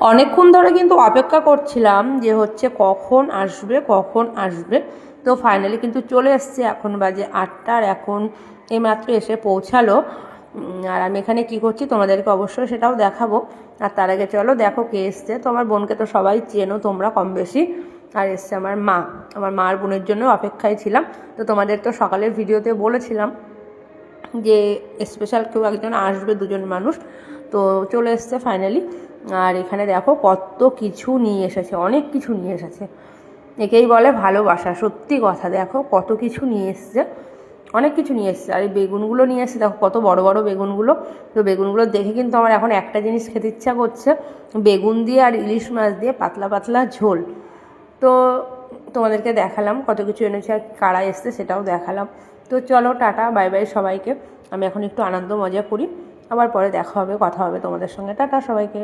অনেকক্ষণ ধরে কিন্তু অপেক্ষা করছিলাম যে হচ্ছে কখন আসবে কখন আসবে। তো ফাইনালি কিন্তু চলে এসছে। এখন বাজে 8টা, আর এখন এইমাত্র এসে পৌঁছালো। আর আমি এখানে কি করছি তোমাদেরকে অবশ্যই সেটাও দেখাবো। আর তার আগে চলো দেখো কে এসছে। তো আমার বোনকে তো সবাই চেনো তোমরা কম বেশি। আর এসছে আমার মা। আমার মার বোনের জন্য অপেক্ষায় ছিলাম। তো তোমাদের তো সকালের ভিডিওতে বলেছিলাম যে স্পেশাল কেউ একজন আসবে, দুজন মানুষ। তো চলে এসছে ফাইনালি। আর এখানে দেখো কত কিছু নিয়ে এসেছে, অনেক কিছু নিয়ে এসেছে। একেই বলে ভালোবাসা, সত্যি কথা। দেখো কত কিছু নিয়ে এসছে, অনেক কিছু নিয়ে এসছে। আর এই বেগুনগুলো নিয়ে এসছে, দেখো কত বড় বড় বেগুনগুলো। তো বেগুনগুলো দেখে কিন্তু আমার এখন একটা জিনিস খেতে ইচ্ছা করছে, বেগুন দিয়ে আর ইলিশ মাছ দিয়ে পাতলা পাতলা ঝোল। তো তোমাদেরকে দেখালাম কত কিছু এনেছে, আর কারা এসছে সেটাও দেখালাম। তো চলো টাটা, বাই বাই সবাইকে। আমি এখন একটু আনন্দ মজা করি, আবার পরে দেখা হবে, কথা হবে তোমাদের সঙ্গে। টাটা সবাইকে।